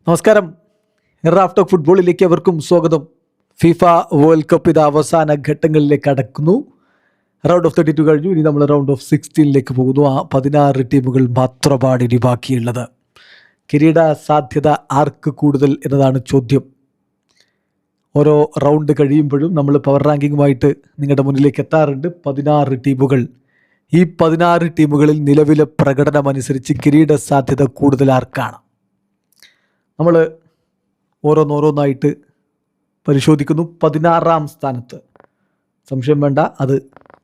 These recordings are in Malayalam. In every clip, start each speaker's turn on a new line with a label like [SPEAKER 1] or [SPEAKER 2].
[SPEAKER 1] നമസ്കാരം. റാഫ് ടോക്ക് ഫുട്ബോളിലേക്ക് അവർക്കും സ്വാഗതം. ഫിഫ വേൾഡ് കപ്പ് ഇത് അവസാന ഘട്ടങ്ങളിലേക്ക് കടക്കുന്നു. റൗണ്ട് ഓഫ് 32 കഴിഞ്ഞു. ഇനി നമ്മൾ റൗണ്ട് ഓഫ് 16ലേക്ക് പോകുന്നു. 16 ടീമുകൾ മാത്രമാണ് ഇനി ബാക്കിയുള്ളത്. കിരീട സാധ്യത ആർക്ക് കൂടുതൽ എന്നതാണ് ചോദ്യം. ഓരോ റൗണ്ട് കഴിയുമ്പോഴും നമ്മൾ പവർ റാങ്കിങ്ങുമായിട്ട് നിങ്ങളുടെ മുന്നിലേക്ക് എത്താറുണ്ട്. 16 ടീമുകൾ. ഈ 16 ടീമുകളിൽ നിലവിലെ പ്രകടനമനുസരിച്ച് കിരീട സാധ്യത കൂടുതൽ ആർക്കാണ്? നമ്മൾ ഓരോന്നോരോന്നായിട്ട് പരിശോധിക്കുന്നു. 16ാം സ്ഥാനത്ത് സംശയം വേണ്ട, അത്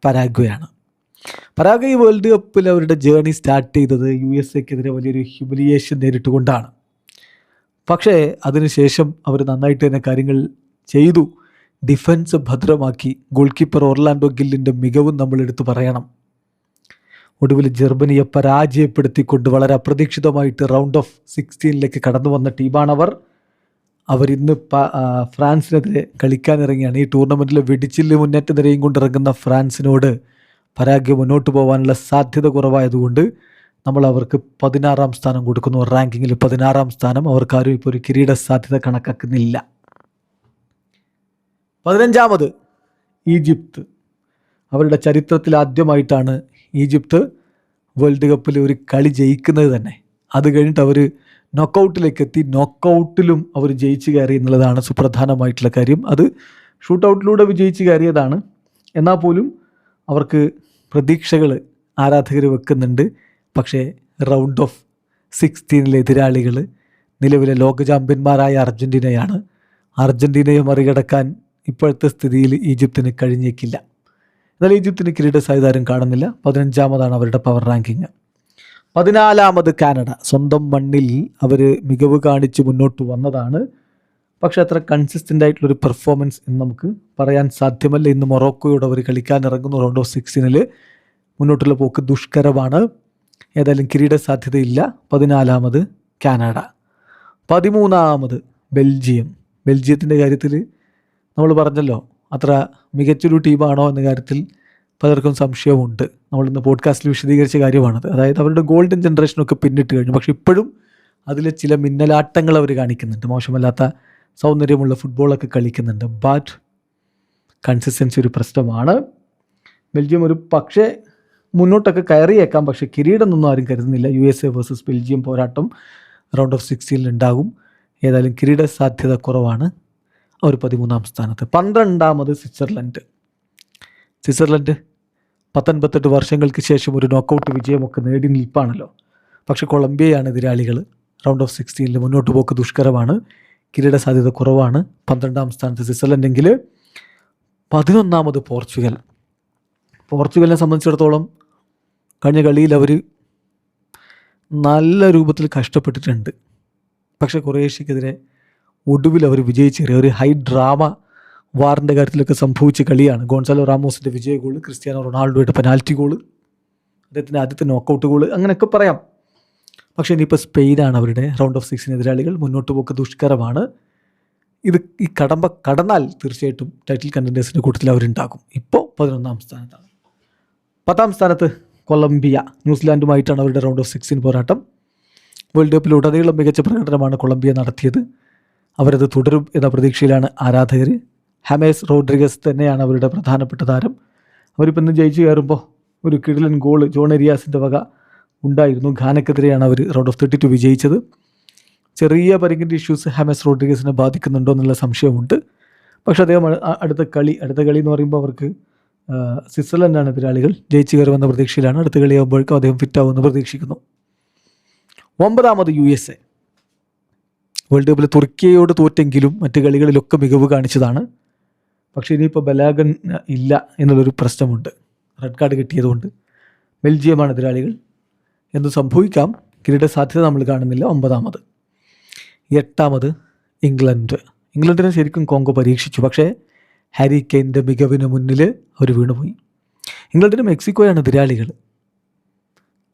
[SPEAKER 1] പരാഗ്വയാണ്. പരാഗ്വ ഈ വേൾഡ് കപ്പിൽ അവരുടെ ജേർണി സ്റ്റാർട്ട് ചെയ്തത് USA-ക്കെതിരെ വലിയൊരു ഹ്യൂമിലിയേഷൻ നേരിട്ടുകൊണ്ടാണ്. പക്ഷേ അതിനുശേഷം അവർ നന്നായിട്ട് തന്നെ കാര്യങ്ങൾ ചെയ്തു. ഡിഫൻസ് ഭദ്രമാക്കി. ഗോൾ കീപ്പർ ഓർലാൻഡോ ഗില്ലിൻ്റെ മികവും നമ്മൾ എടുത്തു പറയണം. ഒടുവിൽ ജർമ്മനിയെ പരാജയപ്പെടുത്തിക്കൊണ്ട് വളരെ അപ്രതീക്ഷിതമായിട്ട് റൗണ്ട് ഓഫ് 16ലേക്ക് കടന്നു വന്ന ടീമാണവർ. അവരിന്ന് ഫ്രാൻസിനെതിരെ കളിക്കാനിറങ്ങിയാണ്. ഈ ടൂർണമെൻറ്റിൽ വെടിച്ചില് മുന്നേറ്റ നിരയും കൊണ്ടിറങ്ങുന്ന ഫ്രാൻസിനോട് പരാഗ്വ മുന്നോട്ട് പോകാനുള്ള സാധ്യത കുറവായതുകൊണ്ട് നമ്മൾ അവർക്ക് 16ാം സ്ഥാനം കൊടുക്കുന്നു. റാങ്കിങ്ങിൽ 16ാം സ്ഥാനം. അവർക്കാരും ഇപ്പോൾ ഒരു കിരീട സാധ്യത കണക്കാക്കുന്നില്ല. 15ാമത് ഈജിപ്ത്. അവരുടെ ചരിത്രത്തിൽ ആദ്യമായിട്ടാണ് ഈജിപ്ത് വേൾഡ് കപ്പിൽ ഒരു കളി ജയിക്കുന്നത് തന്നെ. അത് കഴിഞ്ഞിട്ട് അവർ നോക്കൗട്ടിലേക്ക് എത്തി. നോക്കൗട്ടിലും അവർ ജയിച്ചു കയറി എന്നുള്ളതാണ് സുപ്രധാനമായിട്ടുള്ള കാര്യം. അത് ഷൂട്ടൗട്ടിലൂടെ വിജയിച്ച് കയറിയതാണ്. എന്നാൽ പോലും അവർക്ക് പ്രതീക്ഷകൾ ആരാധകർ വെക്കുന്നുണ്ട്. പക്ഷേ റൗണ്ട് ഓഫ് 16ലെ എതിരാളികൾ നിലവിലെ ലോക ചാമ്പ്യന്മാരായ അർജൻറ്റീനയാണ്. അർജൻറ്റീനയെ മറികടക്കാൻ ഇപ്പോഴത്തെ സ്ഥിതിയിൽ ഈജിപ്തിന് കഴിഞ്ഞേക്കില്ല. എന്നാൽ ഈജിപ്തിന് കിരീട സാധ്യത കാണുന്നില്ല. 15ാമതാണ് അവരുടെ പവർ റാങ്കിങ്. 14ാമത് കാനഡ. സ്വന്തം മണ്ണിൽ അവർ മികവ് കാണിച്ച് മുന്നോട്ട് വന്നതാണ്. പക്ഷേ അത്ര കൺസിസ്റ്റൻ്റ് ആയിട്ടുള്ളൊരു പെർഫോമൻസ് എന്ന് നമുക്ക് പറയാൻ സാധ്യമല്ല. ഇന്ന് മൊറോക്കോയോട് അവർ കളിക്കാനിറങ്ങുന്നു. റൗണ്ട് ഓഫ് 16ൽ മുന്നോട്ടുള്ള പോക്ക് ദുഷ്കരമാണ്. ഏതായാലും കിരീട സാധ്യതയില്ല. 14ാമത് കാനഡ. 13ാമത് ബെൽജിയം. ബെൽജിയത്തിൻ്റെ കാര്യത്തിൽ നമ്മൾ പറഞ്ഞല്ലോ, അത്ര മികച്ചൊരു ടീമാണോ എന്ന കാര്യത്തിൽ പലർക്കും സംശയമുണ്ട്. നമ്മളിന്ന് പോഡ്കാസ്റ്റിൽ വിശദീകരിച്ച കാര്യമാണത്. അതായത് അവരുടെ ഗോൾഡൻ ജനറേഷനൊക്കെ പിന്നിട്ട് കഴിഞ്ഞു. പക്ഷെ ഇപ്പോഴും അതിൽ ചില മിന്നലാട്ടങ്ങൾ അവർ കാണിക്കുന്നുണ്ട്. മോശമല്ലാത്ത സൗന്ദര്യമുള്ള ഫുട്ബോളൊക്കെ കളിക്കുന്നുണ്ട്. ബട്ട് കൺസിസ്റ്റൻസി ഒരു പ്രശ്നമാണ്. ബെൽജിയം ഒരു പക്ഷേ മുന്നോട്ടൊക്കെ കയറിയേക്കാം. പക്ഷേ കിരീടമൊന്നും ആരും കരുതുന്നില്ല. USA വേഴ്സസ് ബെൽജിയം പോരാട്ടം റൗണ്ട് ഓഫ് 16ൽ ഉണ്ടാകും. ഏതായാലും കിരീട സാധ്യത കുറവാണ്. അവർ 13ാം സ്ഥാനത്ത്. 12ാമത് സ്വിറ്റ്സർലൻഡ്. 19 വർഷങ്ങൾക്ക് ശേഷം ഒരു നോക്കൗട്ട് വിജയമൊക്കെ നേടി നിൽപ്പാണല്ലോ. പക്ഷേ കൊളംബിയയാണ് എതിരാളികൾ. റൗണ്ട് ഓഫ് 16ൽ മുന്നോട്ട് പോക്ക് ദുഷ്കരമാണ്. കിരീട സാധ്യത കുറവാണ്. 12ാം സ്ഥാനത്ത് സ്വിറ്റ്സർലൻഡെങ്കിൽ 11ാമത് പോർച്ചുഗൽ. പോർച്ചുഗലിനെ സംബന്ധിച്ചിടത്തോളം കഴിഞ്ഞ കളിയിൽ അവർ നല്ല രൂപത്തിൽ കഷ്ടപ്പെട്ടിട്ടുണ്ട്. പക്ഷേ ക്രൊയേഷ്യക്കെതിരെ ഒടുവിൽ അവർ വിജയിച്ചേറിയ ഒരു ഹൈ ഡ്രാമ വാറിൻ്റെ കാര്യത്തിലൊക്കെ സംഭവിച്ച കളിയാണ്. ഗോൺസാലോ റാമോസിൻ്റെ വിജയ ഗോള്, ക്രിസ്ത്യാനോ റൊണാൾഡോയുടെ പെനാൽറ്റി ഗോള്, അദ്ദേഹത്തിൻ്റെ ആദ്യത്തെ നോക്കൗട്ട് ഗോള്, അങ്ങനെയൊക്കെ പറയാം. പക്ഷേ ഇനിയിപ്പോൾ സ്പെയിനാണ് അവരുടെ റൗണ്ട് ഓഫ് 16 എതിരാളികൾ. മുന്നോട്ട് പോക്ക് ദുഷ്കരമാണ്. ഇത് ഈ കടന്നാൽ തീർച്ചയായിട്ടും ടൈറ്റിൽ കണ്ടൻറ്റേഴ്സിൻ്റെ കൂട്ടത്തിൽ അവരുണ്ടാകും. ഇപ്പോൾ 11ാം സ്ഥാനത്താണ്. 10ാം സ്ഥാനത്ത് കൊളംബിയ. ന്യൂസിലാൻഡുമായിട്ടാണ് അവരുടെ റൗണ്ട് ഓഫ് 16 പോരാട്ടം. വേൾഡ് കപ്പിൽ ഉടനീളം മികച്ച പ്രകടനമാണ് കൊളംബിയ നടത്തിയത്. അവരത് തുടരും എന്ന പ്രതീക്ഷയിലാണ് ആരാധകർ. ഹാമേസ് റോഡ്രിഗസ് തന്നെയാണ് അവരുടെ പ്രധാനപ്പെട്ട താരം. അവരിപ്പോൾ ഇന്ന് ജയിച്ചു കയറുമ്പോൾ ഒരു കിടിലൻ ഗോള് ജോൺ എരിയാസിൻ്റെ വക ഉണ്ടായിരുന്നു. ഘാനക്കെതിരെയാണ് അവർ റൗണ്ട് ഓഫ് 32 വിജയിച്ചത്. ചെറിയ പരിക്കിൻ്റെ ഇഷ്യൂസ് ഹാമേസ് റോഡ്രിഗസിനെ ബാധിക്കുന്നുണ്ടോ എന്നുള്ള സംശയമുണ്ട്. പക്ഷേ അദ്ദേഹം അടുത്ത കളി എന്ന് പറയുമ്പോൾ അവർക്ക് സ്വിറ്റ്സർലൻഡാണ് എതിരാളികൾ. ജയിച്ചു കയറുമെന്ന പ്രതീക്ഷയിലാണ്. അടുത്ത കളിയാകുമ്പോഴേക്കും അദ്ദേഹം ഫിറ്റാവുമെന്ന് പ്രതീക്ഷിക്കുന്നു. 9ാമത് USA. വേൾഡ് കപ്പിൽ തുർക്കിയോട് തോറ്റെങ്കിലും മറ്റ് കളികളിലൊക്കെ മികവ് കാണിച്ചതാണ്. പക്ഷേ ഇനിയിപ്പോൾ ബലാഗൻ ഇല്ല എന്നുള്ളൊരു പ്രശ്നമുണ്ട്. Red card കിട്ടിയതുകൊണ്ട്. ബെൽജിയമാണ് എതിരാളികൾ. എന്ത് സംഭവിക്കാം. കിരീട സാധ്യത നമ്മൾ കാണുന്നില്ല. 9ാമത്. 8ാമത് ഇംഗ്ലണ്ട്. ഇംഗ്ലണ്ടിനെ ശരിക്കും കോങ്കോ പരീക്ഷിച്ചു. പക്ഷേ ഹാരി കെയ്ൻ്റെ മികവിന് മുന്നിൽ അവർ വീണുപോയി. ഇംഗ്ലണ്ടിന് മെക്സിക്കോയാണ് എതിരാളികൾ.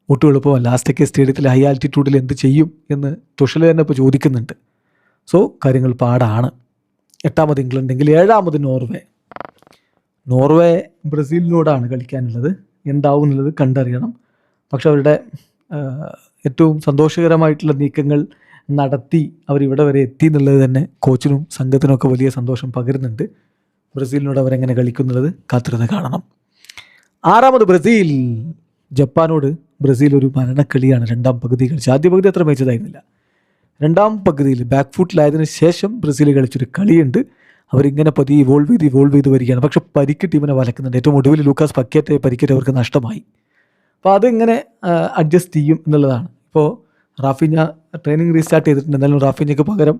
[SPEAKER 1] ഒട്ടും എളുപ്പമല്ല. ലാസ്റ്റൊക്കെ സ്റ്റേഡിയത്തിൽ ഹൈ ആൾട്ടിറ്റ്യൂഡിൽ എന്ത് ചെയ്യും എന്ന് തുഷൽ തന്നെ ഇപ്പോൾ ചോദിക്കുന്നുണ്ട്. സോ കാര്യങ്ങൾ പാടാണ്. 8ാമത് ഇംഗ്ലണ്ടെങ്കിൽ 7ാമത് നോർവേ ബ്രസീലിനോടാണ് കളിക്കാനുള്ളത്. എന്താവും എന്നുള്ളത് കണ്ടറിയണം. പക്ഷെ അവരുടെ ഏറ്റവും സന്തോഷകരമായിട്ടുള്ള നീക്കങ്ങൾ നടത്തി അവരിവിടെ വരെ എത്തി എന്നുള്ളത് തന്നെ കോച്ചിനും സംഘത്തിനും ഒക്കെ വലിയ സന്തോഷം പകരുന്നുണ്ട്. ബ്രസീലിനോട് അവരെങ്ങനെ കളിക്കുന്നുള്ളത് കാത്തിരുന്ന് കാണണം. 6ാമത് ബ്രസീൽ. ജപ്പാനോട് ബ്രസീൽ ഒരു മരണക്കളിയാണ് രണ്ടാം പകുതി കളിച്ചത്. ആദ്യ പകുതി അത്ര മികച്ചതായിരുന്നില്ല. രണ്ടാം പകുതിയിൽ ബാക്ക് ഫുട്ടിലായതിനു ശേഷം ബ്രസീൽ കളിച്ചൊരു കളിയുണ്ട്. അവരിങ്ങനെ പതിയെ ഇവോൾവ് ചെയ്ത് വരികയാണ്. പക്ഷെ പരിക്ക് ടീമിനെ വലക്കുന്നുണ്ട്. ഏറ്റവും ഒടുവിൽ ലൂക്കാസ് പക്കേറ്റെ പരിക്കേറ്റ് അവർക്ക് നഷ്ടമായി. അപ്പോൾ അതിങ്ങനെ അഡ്ജസ്റ്റ് ചെയ്യും എന്നുള്ളതാണ്. ഇപ്പോൾ റാഫിഞ്ഞ ട്രെയിനിങ് റീസ്റ്റാർട്ട് ചെയ്തിട്ടുണ്ട്. എന്നാലും റാഫിഞ്ഞയ്ക്ക് പകരം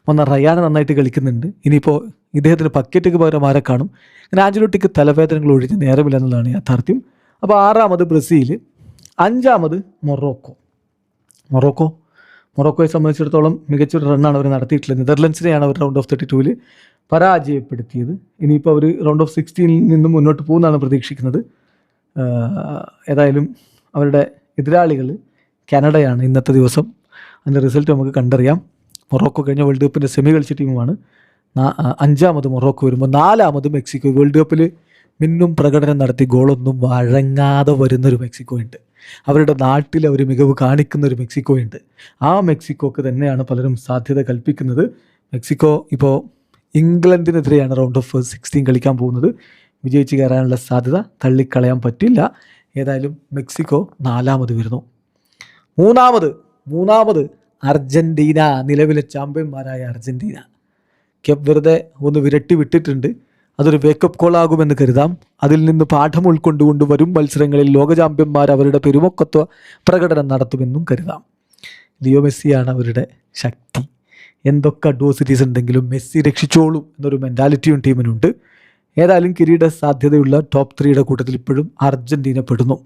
[SPEAKER 1] വന്ന റയാന നന്നായിട്ട് കളിക്കുന്നുണ്ട്. ഇനിയിപ്പോൾ ഇദ്ദേഹത്തിന് പക്കറ്റയ്ക്ക് പകരം ആരെ കാണും? ഇങ്ങനെ ആഞ്ചലോട്ടിക്ക് തലവേദനകൾ ഒഴിഞ്ഞ് നേരമില്ല എന്നുള്ളതാണ് യാഥാർത്ഥ്യം. അപ്പോൾ 6ാമത് ബ്രസീൽ. 5ാമത് മൊറോക്കോയെ സംബന്ധിച്ചിടത്തോളം മികച്ചൊരു റണ്ണാണ് അവർ നടത്തിയിട്ടുള്ളത്. നെതർലൻഡ്സിനെയാണ് അവർ റൗണ്ട് ഓഫ് 32-ൽ പരാജയപ്പെടുത്തിയത്. ഇനിയിപ്പോൾ അവർ റൗണ്ട് ഓഫ് 16-ൽ നിന്നും മുന്നോട്ട് പോകുന്നതാണ് പ്രതീക്ഷിക്കുന്നത്. ഏതായാലും അവരുടെ എതിരാളികൾ കാനഡയാണ് ഇന്നത്തെ ദിവസം. അതിൻ്റെ റിസൾട്ട് നമുക്ക് കണ്ടറിയാം. മൊറോക്കോ കഴിഞ്ഞ വേൾഡ് കപ്പിൻ്റെ സെമി കളിച്ച ടീമുമാണ്. 5ാമത് മൊറോക്കോ വരുമ്പോൾ 4ാമത് മെക്സിക്കോ. വേൾഡ് കപ്പിൽ മിന്നും പ്രകടനം നടത്തി ഗോളൊന്നും വഴങ്ങാതെ വരുന്നൊരു മെക്സിക്കോ ഉണ്ട്. അവരുടെ നാട്ടിൽ അവർ മികവ് കാണിക്കുന്നൊരു മെക്സിക്കോ ഉണ്ട്. ആ മെക്സിക്കോക്ക് തന്നെയാണ് പലരും സാധ്യത കൽപ്പിക്കുന്നത്. മെക്സിക്കോ ഇപ്പോൾ ഇംഗ്ലണ്ടിനെതിരെയാണ് റൗണ്ട് ഓഫ് 16 കളിക്കാൻ പോകുന്നത്. വിജയിച്ച് കയറാനുള്ള സാധ്യത തള്ളിക്കളയാൻ പറ്റില്ല. ഏതായാലും മെക്സിക്കോ 4ാമത് വരുന്നു. 3ാമത് അർജൻറ്റീന. നിലവിലെ ചാമ്പ്യന്മാരായ അർജൻറ്റീന വെറുതെ ഒന്ന് വിരട്ടി വിട്ടിട്ടുണ്ട്. അതൊരു വേക്കപ്പ് കോളാകുമെന്ന് കരുതാം. അതിൽ നിന്ന് പാഠം ഉൾക്കൊണ്ടുകൊണ്ട് വരും മത്സരങ്ങളിൽ ലോക ചാമ്പ്യന്മാർ അവരുടെ പെരുമക്കത്വ പ്രകടനം നടത്തുമെന്നും കരുതാം. ലിയോ മെസ്സിയാണ് അവരുടെ ശക്തി. എന്തൊക്കെ അഡ്വേഴ്സിറ്റീസ് ഉണ്ടെങ്കിലും മെസ്സി രക്ഷിച്ചോളും എന്നൊരു മെൻറ്റാലിറ്റിയും ടീമിനുണ്ട്. ഏതായാലും കിരീട സാധ്യതയുള്ള ടോപ്പ് 3യുടെ കൂട്ടത്തിൽ ഇപ്പോഴും അർജൻറ്റീന പെടുന്നു.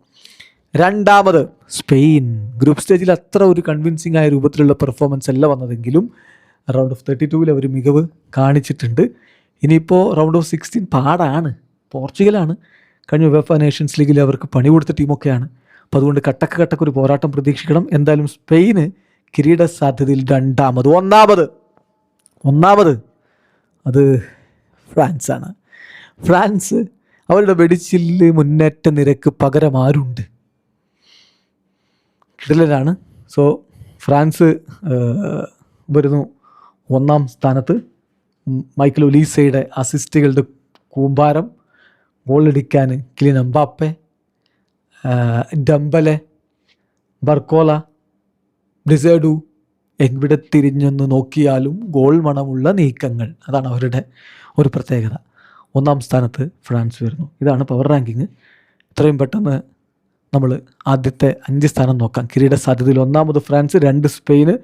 [SPEAKER 1] 2ാമത് സ്പെയിൻ. ഗ്രൂപ്പ് സ്റ്റേജിൽ അത്ര ഒരു കൺവിൻസിംഗ് ആയ രൂപത്തിലുള്ള പെർഫോമൻസ് അല്ല വന്നതെങ്കിലും റൗണ്ട് ഓഫ് 32-ൽ അവർ മികവ് കാണിച്ചിട്ടുണ്ട്. ഇനിയിപ്പോൾ റൗണ്ട് ഓഫ് 16 പാടാണ്. പോർച്ചുഗലാണ് കഴിഞ്ഞ ഉവേഫ നേഷൻസ് ലീഗിൽ അവർക്ക് പണി കൊടുത്ത ടീമൊക്കെയാണ്. അപ്പോൾ അതുകൊണ്ട് കട്ടക്കൊരു പോരാട്ടം പ്രതീക്ഷിക്കണം. എന്തായാലും സ്പെയിന് കിരീട സാധ്യതയിൽ 2ാമത്. 1ാമത് അത് ഫ്രാൻസാണ്. ഫ്രാൻസ് അവരുടെ വെടിച്ചില് മുന്നേറ്റ നിരക്ക് പകരം ആരുണ്ട്? കിടലനാണ്. സോ ഫ്രാൻസ് വരുന്നു 1ാം സ്ഥാനത്ത്. മൈക്കൽ ഒലീസയുടെ അസിസ്റ്റുകളുടെ കൂമ്പാരം. ഗോളടിക്കാൻ കിലിയൻ എംബാപ്പെ, ഡംബലെ, ബർക്കോല, ബ്രിസേഡു. എവിടെ തിരിഞ്ഞൊന്ന് നോക്കിയാലും ഗോൾ മണമുള്ള നീക്കങ്ങൾ. അതാണ് അവരുടെ ഒരു പ്രത്യേകത. 1ാം സ്ഥാനത്ത് ഫ്രാൻസ് വരുന്നു. ഇതാണ് പവർ റാങ്കിങ്. ഇത്രയും പെട്ടെന്ന് നമ്മൾ ആദ്യത്തെ 5 സ്ഥാനം നോക്കാം. കിരീട സാധ്യതയിൽ 1ാമത് France, 2 Spain,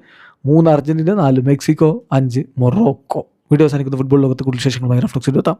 [SPEAKER 1] 3 Argentina, 4 Mexico, 5 Morocco. Video അവസാനിക്കുന്ന ഫുട്ബോൾ ലോകത്തെ കൂടുതൽ വിശേഷങ്ങളുമായി റഫ്ലക്സ് എത്താം.